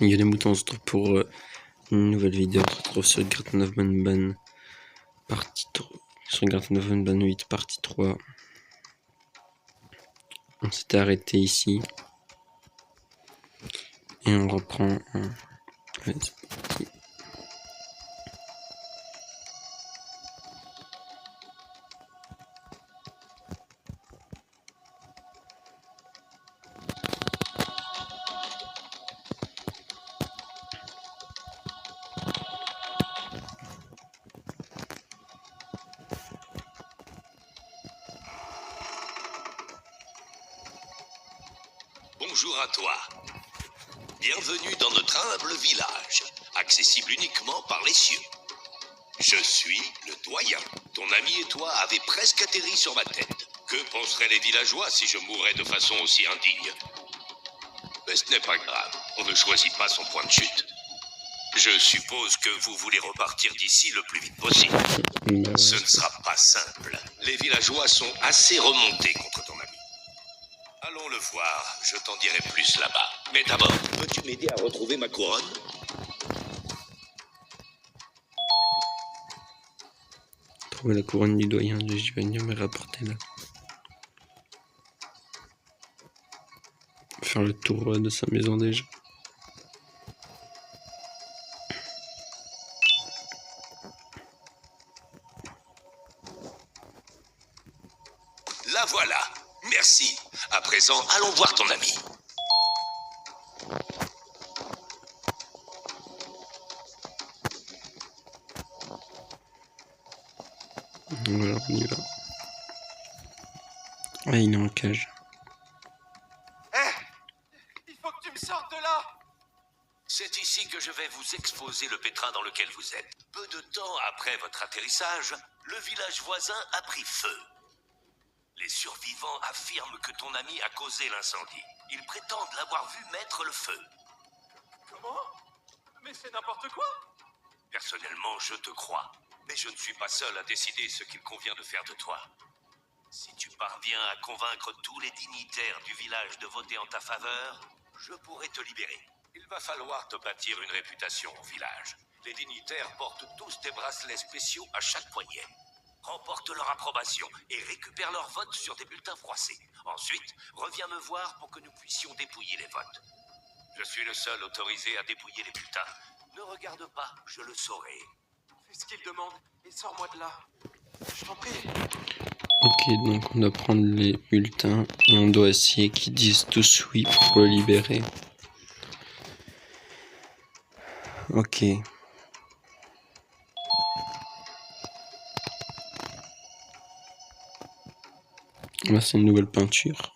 Il y a les moutons, on se retrouve pour une nouvelle vidéo. On se retrouve sur Garten of Banban partie 3. Sur Garten of Banban 8 partie 3. On s'était arrêté ici. Et on reprend. Allez, c'est parti. Bonjour à toi. Bienvenue dans notre humble village, accessible uniquement par les cieux. Je suis le doyen. Ton ami et toi avez presque atterri sur ma tête. Que penseraient les villageois si je mourais de façon aussi indigne? Mais ce n'est pas grave, on ne choisit pas son point de chute. Je suppose que vous voulez repartir d'ici le plus vite possible. Ce ne sera pas simple. Les villageois sont assez remontés contre ton ami. Allons le voir, je t'en dirai plus là-bas. Mais d'abord, peux-tu m'aider à retrouver ma couronne? Trouver la couronne du doyen de Givanium et rapporter-la. Faire le tour de sa maison déjà. La voilà. Merci. À présent, allons voir ton ami. Voilà, on y va. Ah, il est en cage. Il faut que tu me sortes de là. C'est ici que je vais vous exposer le pétrin dans lequel vous êtes. Peu de temps après votre atterrissage, le village voisin a pris feu. Les survivants affirment que ton ami a causé l'incendie. Ils prétendent l'avoir vu mettre le feu. Comment? Mais c'est n'importe quoi. Personnellement, je te crois. Mais je ne suis pas seul à décider ce qu'il convient de faire de toi. Si tu parviens à convaincre tous les dignitaires du village de voter en ta faveur, je pourrai te libérer. Il va falloir te bâtir une réputation au village. Les dignitaires portent tous des bracelets spéciaux à chaque poignet. Remporte leur approbation et récupère leur vote sur des bulletins froissés. Ensuite, reviens me voir pour que nous puissions dépouiller les votes. Je suis le seul autorisé à dépouiller les bulletins. Ne regarde pas, je le saurai. Fais ce qu'il demande et sors-moi de là. Je t'en prie. Ok, donc on doit prendre les bulletins et on doit essayer qu'ils disent tous oui pour le libérer. Ok. Là, c'est une nouvelle peinture.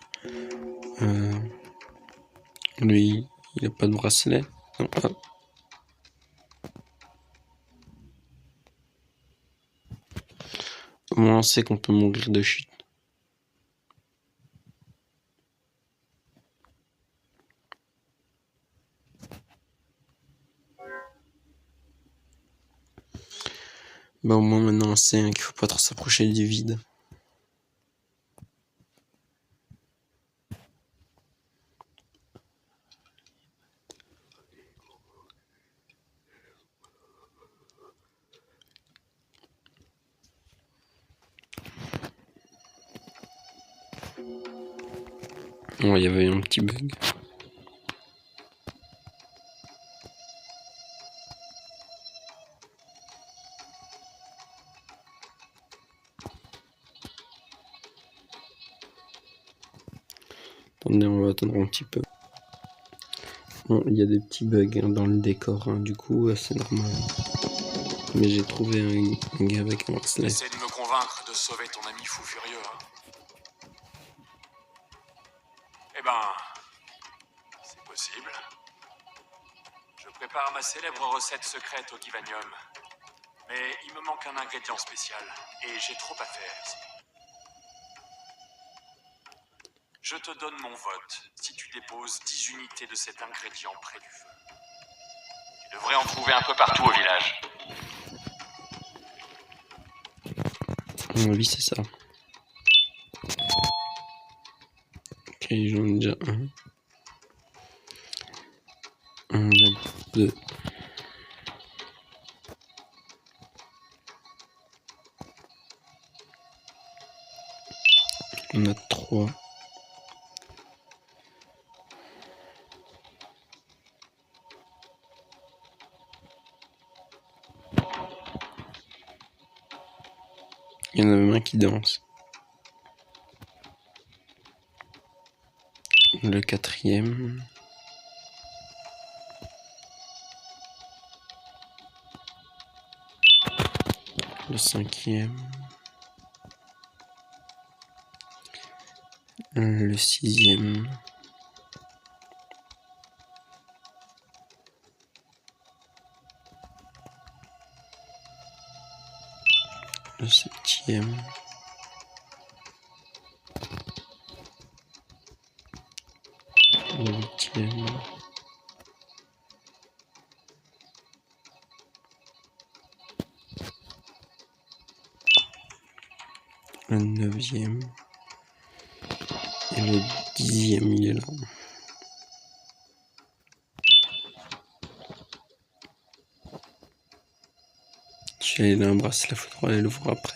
Lui, il a pas de bracelet. Non, hop. Au moins, on sait qu'on peut mourir de chute. Bah, au moins, maintenant, on sait qu'il faut pas trop s'approcher du vide. Oh, il y avait un petit bug. Attendez, on va attendre un petit peu. Bon, il y a des petits bugs dans le décor, hein, du coup, c'est normal. Mais j'ai trouvé un gars avec un bracelet. Essaie de me convaincre de sauver ton ami fou furieux, hein. Eh ben, c'est possible. Je prépare ma célèbre recette secrète au Givanium. Mais il me manque un ingrédient spécial, et j'ai trop à faire ici. Je te donne mon vote si tu déposes 10 unités de cet ingrédient près du feu. Tu devrais en trouver un peu partout au village. Oui, c'est ça. Ok, j'en ai déjà un. a 2. On a 3. Il y en a même un qui danse. Le 4e. Le 5e. Le 6e. Le 7e. Le 8e. Le 9e. Et le 10e, il est là. J'ai un bracelet, il faudra aller le voir après.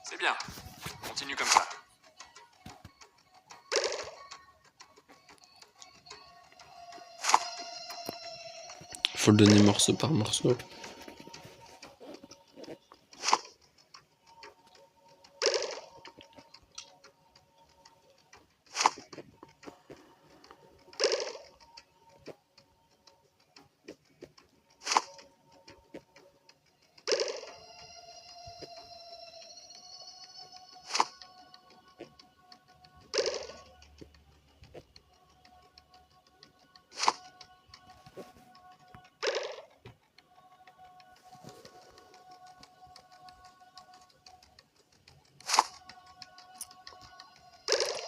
C'est bien. Continue comme ça. Faut le donner morceau par morceau.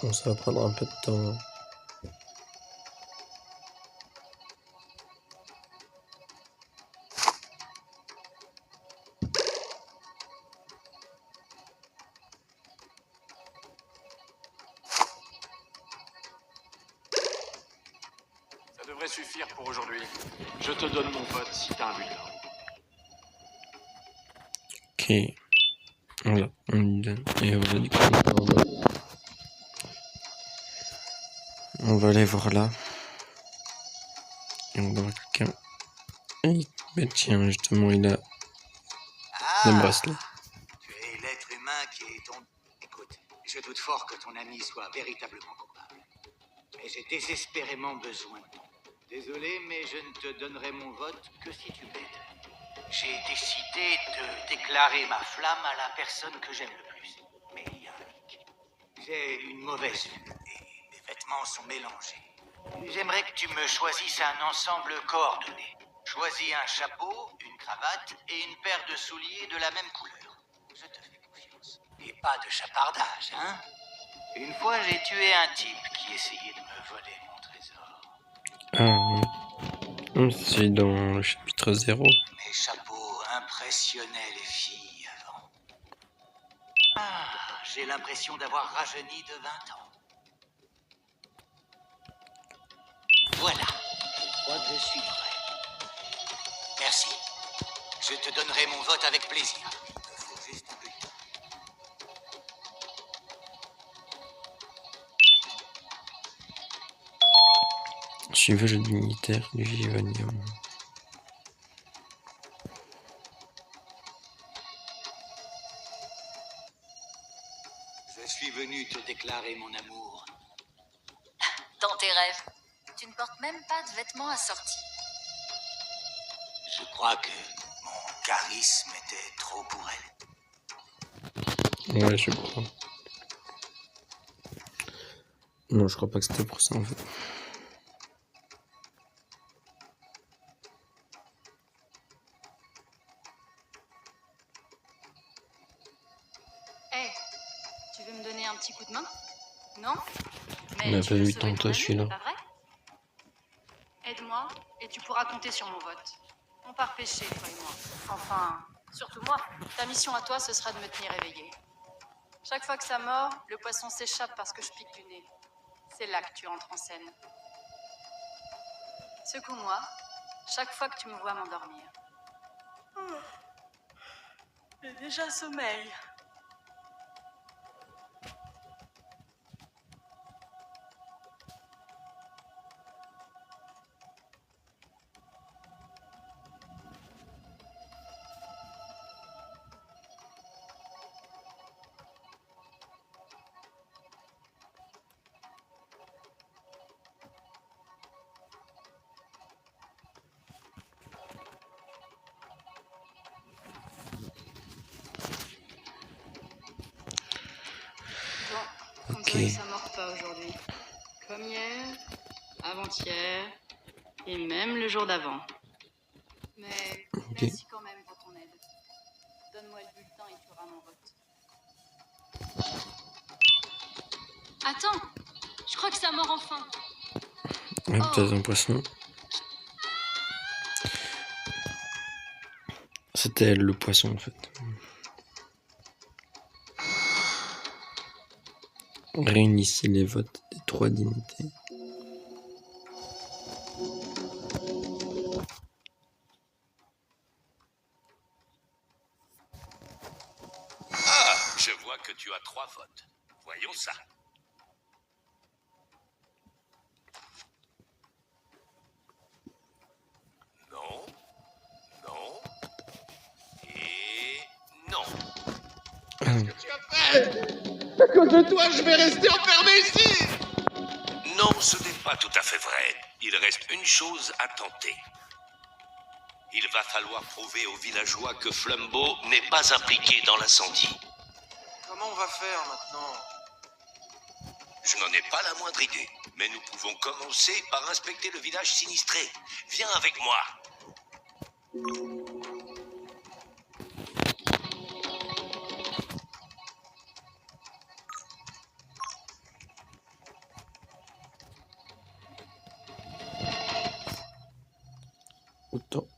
Bon, ça va prendre un peu de temps. Ça devrait suffire pour aujourd'hui. Je te donne mon vote si t'as un bulletin. Ok. Voilà, on lui donne. Et voilà, du coup, on va aller voir là. Et on va voir quelqu'un. Et bah tiens, justement, il a le bracelet. Tu es l'être humain qui est ton... Écoute, je doute fort que ton ami soit véritablement coupable. Mais j'ai désespérément besoin de ton. Désolé, mais je ne te donnerai mon vote que si tu m'aides. J'ai décidé de déclarer ma flamme à la personne que j'aime le plus. Mais il y a un hic. J'ai une mauvaise vue et mes vêtements sont mélangés. J'aimerais que tu me choisisses un ensemble coordonné. Choisis un chapeau, une cravate et une paire de souliers de la même couleur. Je te fais confiance. Et pas de chapardage, hein? Une fois, j'ai tué un type qui essayait de me voler mon trésor. Ah oui. C'est dans le chapitre 0. Mes chapeaux impressionnaient les filles avant. Ah, j'ai l'impression d'avoir rajeuni de 20 ans. Voilà. Je crois que je suis prêt. Merci. Je te donnerai mon vote avec plaisir. Il me faut juste un bulletin. Suivez le dignitaire du Givanium. Je suis venu te déclarer mon amour. Dans tes rêves, tu ne portes même pas de vêtements assortis. Je crois que mon charisme était trop pour elle. Ouais, je crois. Non, je crois pas que c'était pour ça en fait. Hé, tu veux me donner un petit coup de main? Non? On n'a pas vu tantôt celui-là. Aide-moi et tu pourras compter sur mon vote. On part pêcher, toi et moi. Enfin, surtout moi. Ta mission à toi, ce sera de me tenir éveillée. Chaque fois que ça mord, le poisson s'échappe parce que je pique du nez. C'est là que tu entres en scène. Secoue-moi, chaque fois que tu me vois m'endormir. J'ai déjà sommeil. Bon, on dirait que ça mord pas aujourd'hui. Comme hier, avant-hier, et même le jour d'avant. Mais merci quand même pour ton aide. Donne-moi le bulletin et tu auras mon vote. Attends, je crois que ça mord enfin. Ouais, peut-être un poisson. C'était elle, le poisson, en fait. Réunissez les votes des 3 dignités. Ah, je vois que tu as 3 votes. Voyons ça. Non, non, et non. À cause de toi, je vais rester enfermé ici! Non, ce n'est pas tout à fait vrai. Il reste une chose à tenter. Il va falloir prouver aux villageois que Flumbo n'est pas impliqué dans l'incendie. Comment on va faire maintenant? Je n'en ai pas la moindre idée, mais nous pouvons commencer par inspecter le village sinistré. Viens avec moi.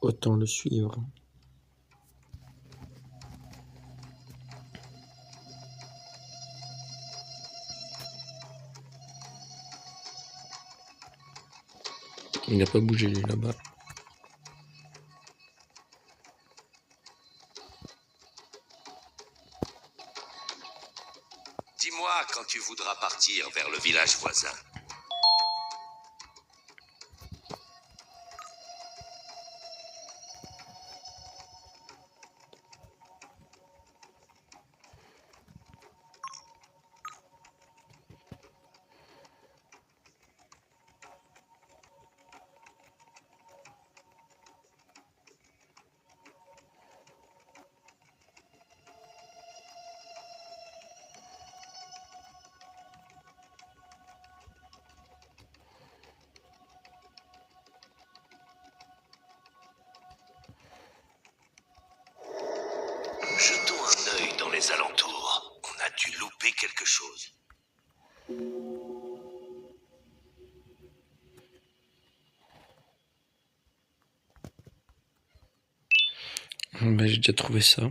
Autant le suivre. Il n'a pas bougé, lui, là-bas. Dis-moi quand tu voudras partir vers le village voisin. Jetons un œil dans les alentours. On a dû louper quelque chose. Ben, j'ai déjà trouvé ça.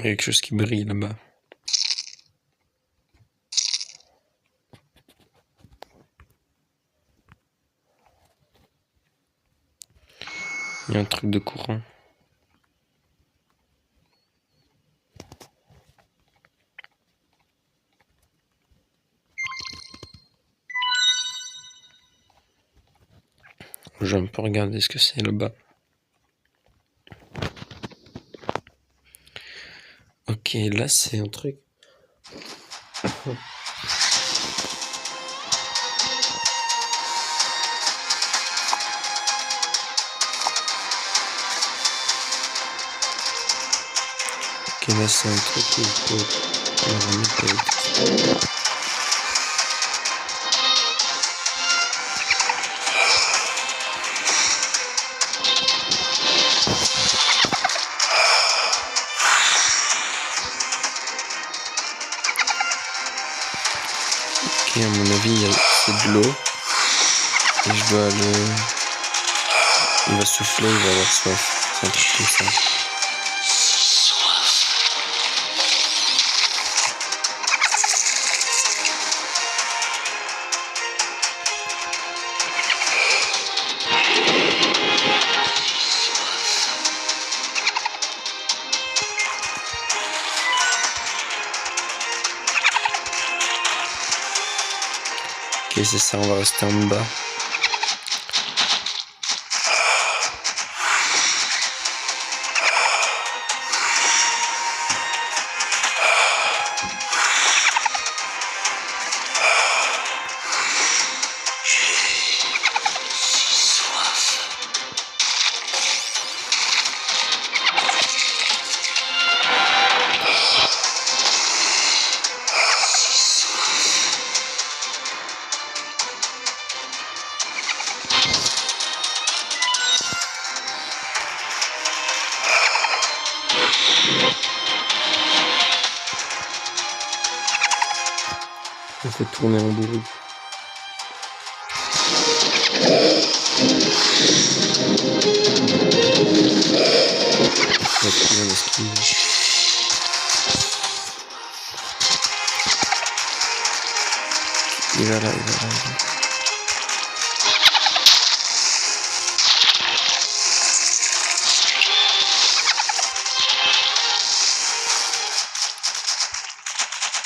Il y a quelque chose qui brille là-bas. Il y a un truc de courant. Je vais un peu regarder ce que c'est là-bas. Ok, là c'est un truc. Ok, là c'est un truc où il faut le remettre avec. à mon avis, c'est de l'eau. Et je dois le... Il va souffler, il va avoir soif. C'est un truc comme ça. Ok, c'est ça, on va rester en bas. On fait tourner en bourrique. Il va là.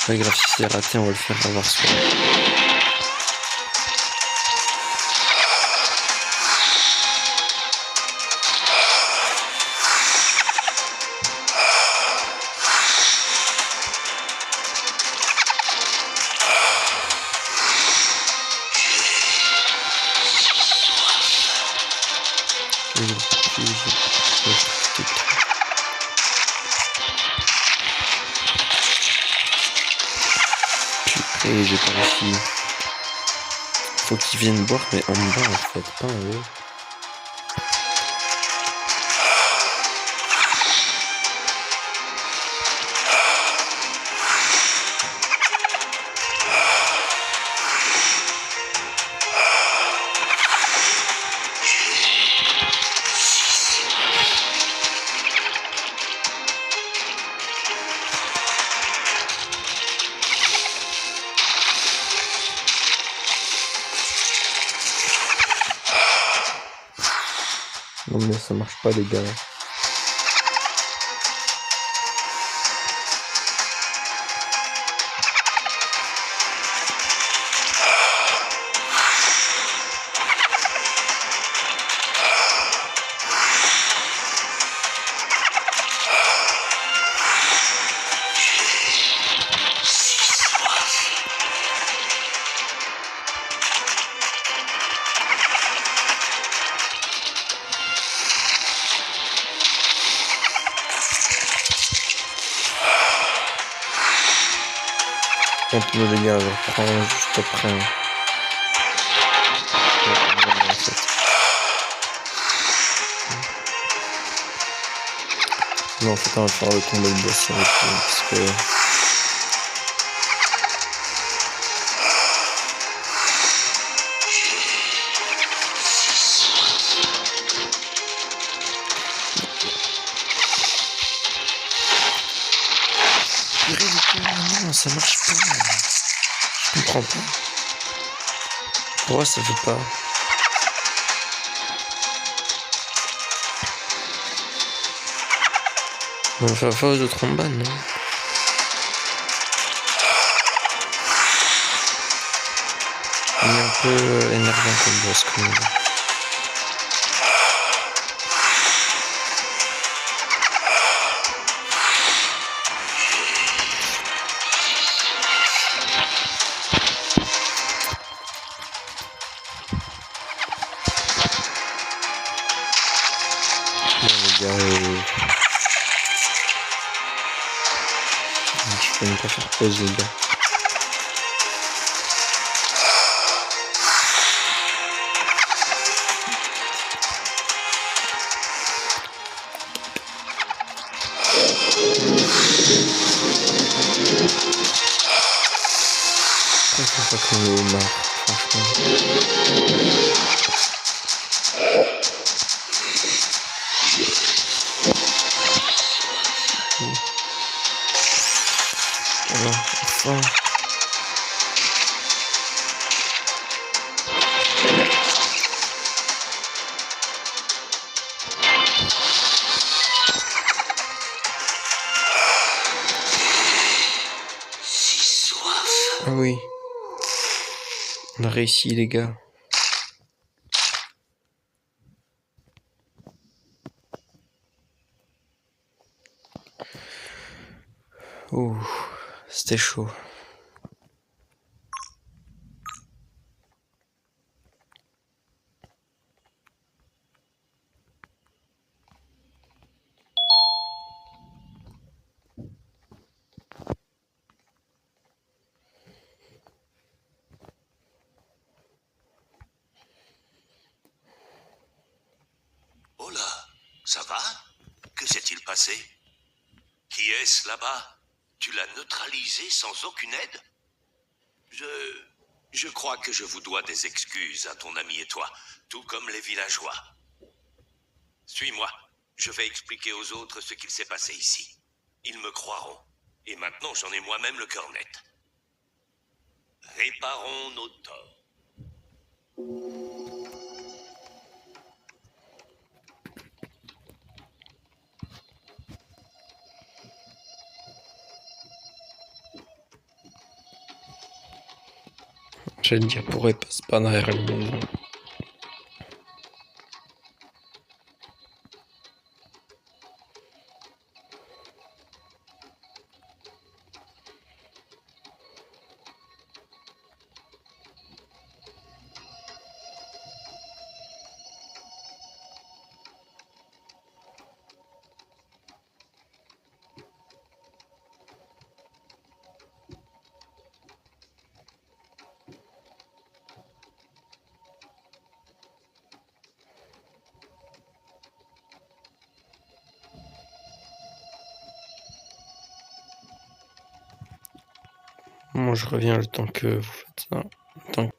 Pas grave, si c'est raté, on va le faire avoir soin. Et j'ai pas réussi. Faut qu'ils viennent boire, mais en bas en fait, pas en haut. Non mais ça marche pas les gars. Continue les gars, je reprends juste après. Non, en fait on va faire le combat de boss avec lui, parce que... Non, ça marche pas. Je comprends pas. Pourquoi ça fait pas? On va faire aux autres en bas, non? Il est un peu énervant comme boss quand même. Les gars, je peux même pas faire pause les gars. pas que le homard, franchement. Alors, enfin. Ah oui. On a réussi, les gars. Ouh, c'était chaud. Oh là, ça va? Que s'est-il passé? Qui est-ce là-bas? Tu l'as neutralisé sans aucune aide? Je crois que je vous dois des excuses à ton ami et toi, tout comme les villageois. Suis-moi, je vais expliquer aux autres ce qu'il s'est passé ici. Ils me croiront. Et maintenant, j'en ai moi-même le cœur net. Réparons nos torts. J'allais dire, pourquoi il passe pas derrière la maison? Moi, je reviens le temps que vous faites ça. Le temps que-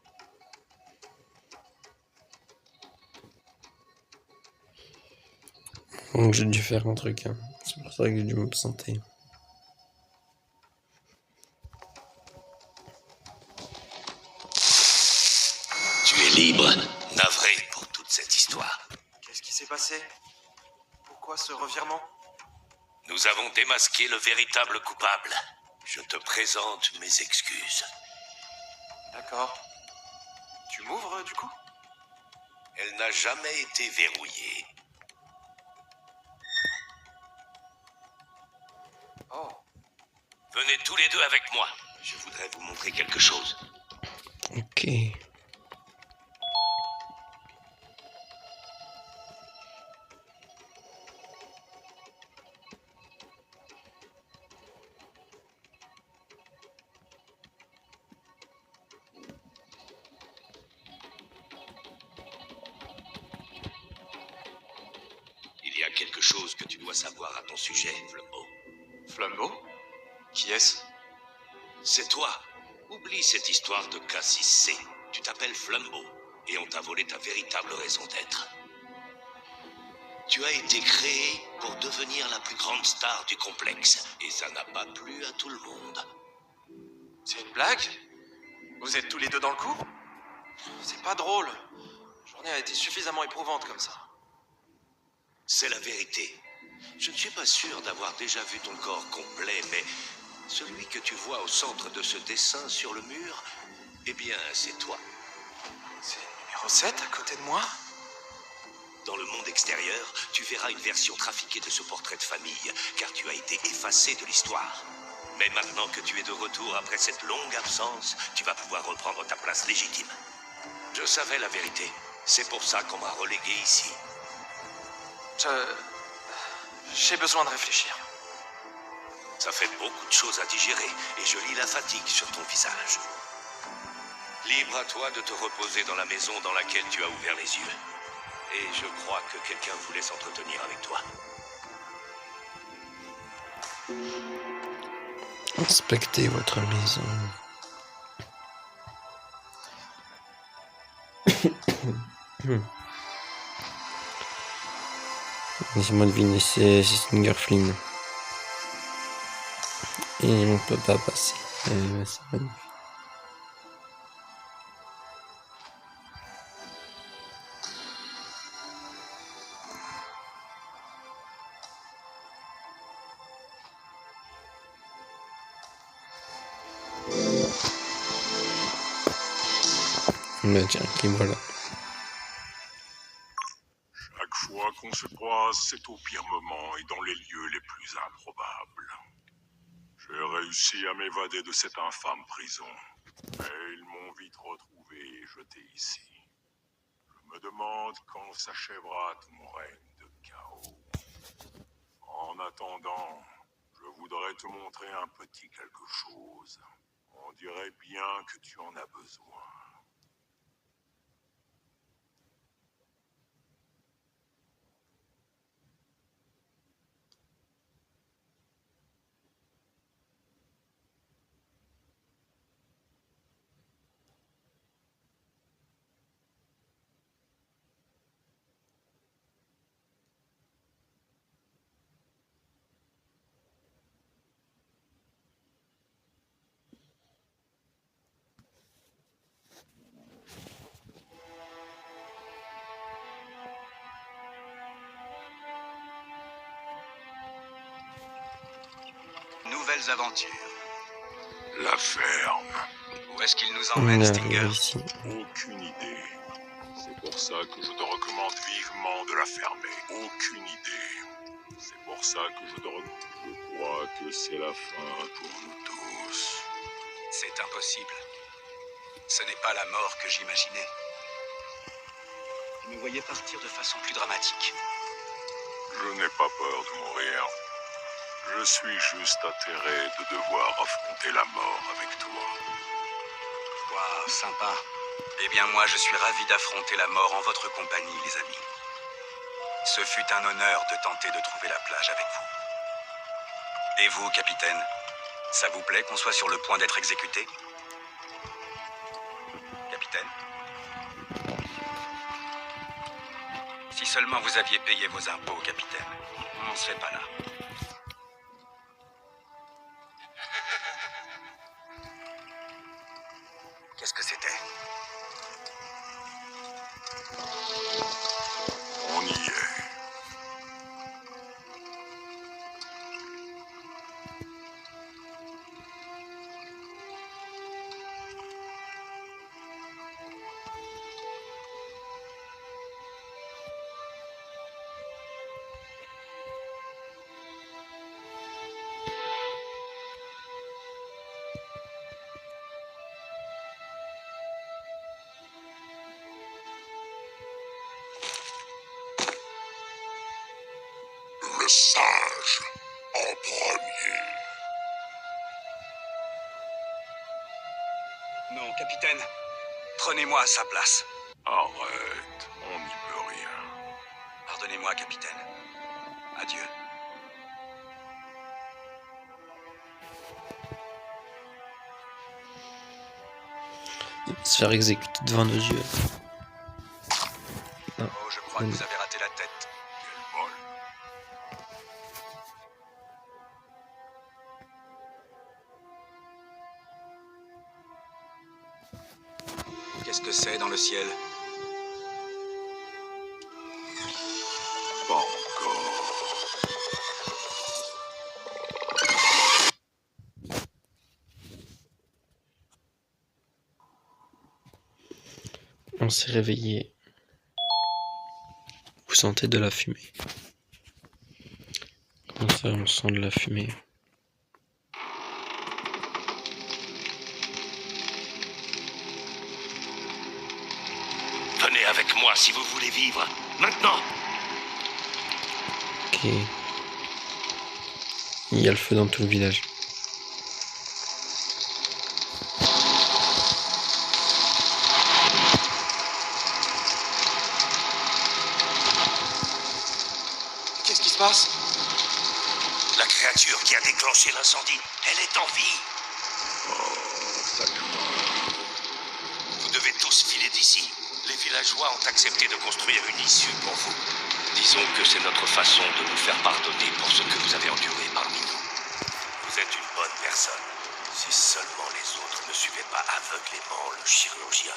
Donc, j'ai dû faire un truc, hein. C'est pour ça que j'ai dû m'absenter. Tu es libre, navré pour toute cette histoire. Qu'est-ce qui s'est passé? Pourquoi ce revirement? Nous avons démasqué le véritable coupable. Je te présente mes excuses. D'accord. Tu m'ouvres du coup? Elle n'a jamais été verrouillée. Oh. Venez tous les deux avec moi. Je voudrais vous montrer quelque chose. Ok. Il y a quelque chose que tu dois savoir à ton sujet, Flambeau. Flambeau? Qui est-ce? C'est toi. Oublie cette histoire de K6C. Tu t'appelles Flambeau et on t'a volé ta véritable raison d'être. Tu as été créé pour devenir la plus grande star du complexe et ça n'a pas plu à tout le monde. C'est une blague? Vous êtes tous les deux dans le coup? C'est pas drôle. La journée a été suffisamment éprouvante comme ça. C'est la vérité. Je ne suis pas sûr d'avoir déjà vu ton corps complet, mais celui que tu vois au centre de ce dessin sur le mur, eh bien, c'est toi. C'est le numéro 7 à côté de moi? Dans le monde extérieur, tu verras une version trafiquée de ce portrait de famille, car tu as été effacé de l'histoire. Mais maintenant que tu es de retour après cette longue absence, tu vas pouvoir reprendre ta place légitime. Je savais la vérité. C'est pour ça qu'on m'a relégué ici. J'ai besoin de réfléchir. Ça fait beaucoup de choses à digérer, et je lis la fatigue sur ton visage. Libre à toi de te reposer dans la maison dans laquelle tu as ouvert les yeux. Et je crois que quelqu'un voulait s'entretenir avec toi. Inspectez votre maison. Laissez-moi deviner, c'est Singer Flynn. Et on peut pas passer. C'est magnifique. Mais tiens, qui voilà. Chaque fois qu'on se croise, c'est au pire moment et dans les lieux les plus improbables. J'ai réussi à m'évader de cette infâme prison, mais ils m'ont vite retrouvé et jeté ici. Je me demande quand s'achèvera tout mon règne de chaos. En attendant, je voudrais te montrer un petit quelque chose. On dirait bien que tu en as besoin. Nouvelles aventures. La ferme. Où est-ce qu'il nous On emmène, est Stinger? arrivé ici. Aucune idée. C'est pour ça que je te recommande vivement de la fermer. Aucune idée. C'est pour ça que je te recommande. Je crois que c'est la fin pour nous tous. C'est impossible. Ce n'est pas la mort que j'imaginais. Je me voyais partir de façon plus dramatique. Je n'ai pas peur de mourir. Je suis juste atterré de devoir affronter la mort avec toi. Waouh, sympa. Eh bien, moi, je suis ravi d'affronter la mort en votre compagnie, les amis. Ce fut un honneur de tenter de trouver la plage avec vous. Et vous, capitaine, ça vous plaît qu'on soit sur le point d'être exécuté? Capitaine? Si seulement vous aviez payé vos impôts, capitaine, on n'en serait pas là. Qu'est-ce que c'était? On y est. Le singe en premier. Non, capitaine. Prenez-moi à sa place. Arrête, on n'y peut rien. Pardonnez-moi, capitaine. Adieu. Il va se faire exécuter devant nos yeux. Oh, je crois que vous avez raté la tête. Quel bol. Qu'est-ce que c'est dans le ciel? Pas encore. On s'est réveillé. Vous sentez de la fumée. Comment ça, on sent de la fumée? Venez avec moi si vous voulez vivre. Maintenant! Ok. Il y a le feu dans tout le village. Qu'est-ce qui se passe? La créature qui a déclenché l'incendie, elle est en vie. Ça craint. Vous devez tous filer d'ici. Les villageois ont accepté de construire une issue pour vous. Disons que c'est notre façon de vous faire pardonner pour ce que vous avez enduré parmi nous. Vous êtes une bonne personne. Si seulement les autres ne suivaient pas aveuglément le chirurgien.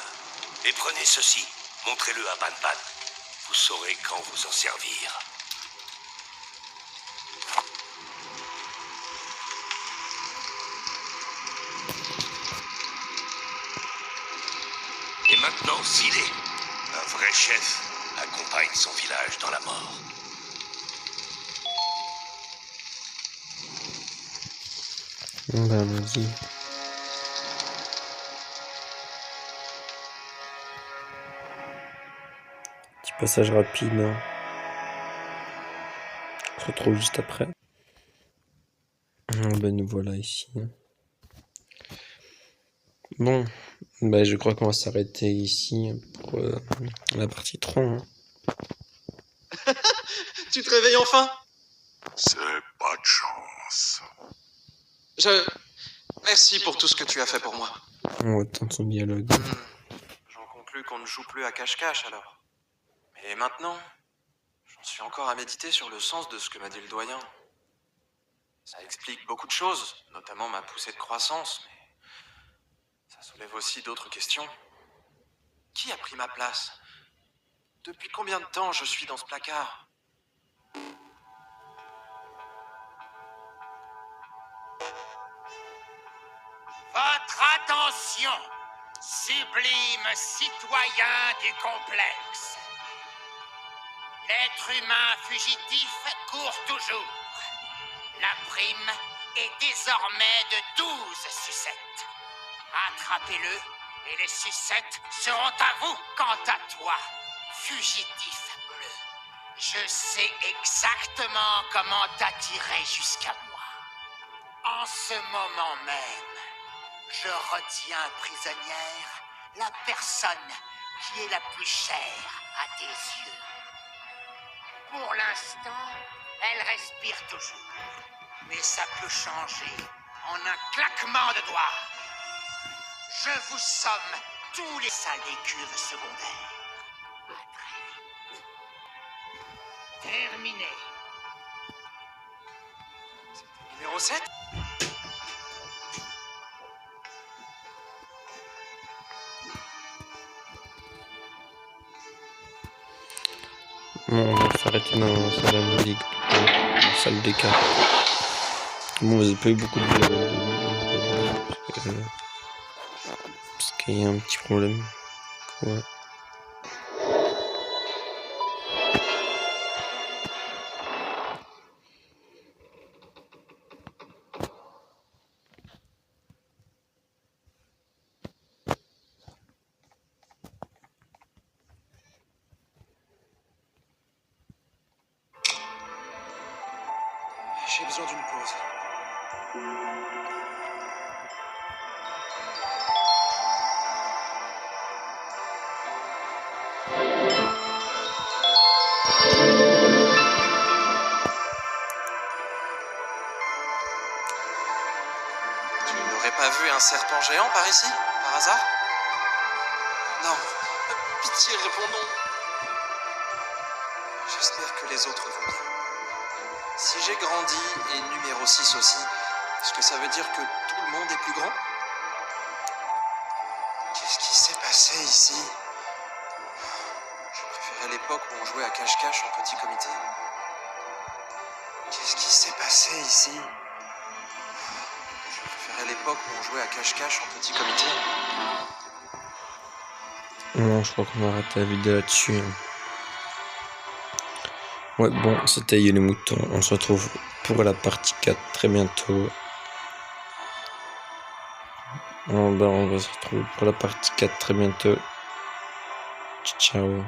Et prenez ceci, montrez-le à Ban Ban. Vous saurez quand vous en servir. Et maintenant, Zilé, un vrai chef, accompagne son village dans la mort. Ben, vas-y. Petit passage rapide. Hein. On se retrouve juste après. Ben, nous voilà ici. Bon, ben, je crois qu'on va s'arrêter ici pour la partie 3. Hein. Tu te réveilles enfin? C'est pas de chance. Merci pour tout ce que tu as fait pour moi. On va attendre son dialogue. J'en conclus qu'on ne joue plus à cache-cache alors. Mais maintenant, j'en suis encore à méditer sur le sens de ce que m'a dit le doyen. Ça explique beaucoup de choses, notamment ma poussée de croissance, mais ça soulève aussi d'autres questions. Qui a pris ma place? Depuis combien de temps je suis dans ce placard? Votre attention, sublime citoyen du complexe. L'être humain fugitif court toujours. La prime est désormais de 12 sucettes. Attrapez-le et les sucettes seront à vous. Quant à toi, fugitif bleu, je sais exactement comment t'attirer jusqu'à moi. En ce moment même, je retiens prisonnière la personne qui est la plus chère à tes yeux. Pour l'instant, elle respire toujours. Mais ça peut changer en un claquement de doigts. Je vous somme tous les salles des cuves secondaires. À très vite. Terminé. Numéro 7? Bon, on va s'arrêter dans la salle de ligue, la salle des cas. Bon, vous n'avez pas eu beaucoup de parce qu'il y a un petit problème. Ouais. J'ai besoin d'une pause. Tu n'aurais pas vu un serpent géant par ici, par hasard? Non. Pitié, répondons. J'espère que les autres vont bien. Si j'ai grandi et numéro 6 aussi, est-ce que ça veut dire que tout le monde est plus grand? Qu'est-ce qui s'est passé ici? Je préférais l'époque où on jouait à cache-cache en petit comité. Qu'est-ce qui s'est passé ici? Je préférais l'époque où on jouait à cache-cache en petit comité. Non, je crois qu'on va arrêter la vidéo là-dessus. Ouais, bon, c'était les moutons. On se retrouve pour la partie 4 très bientôt. On va se retrouver pour la partie 4 très bientôt. Ciao.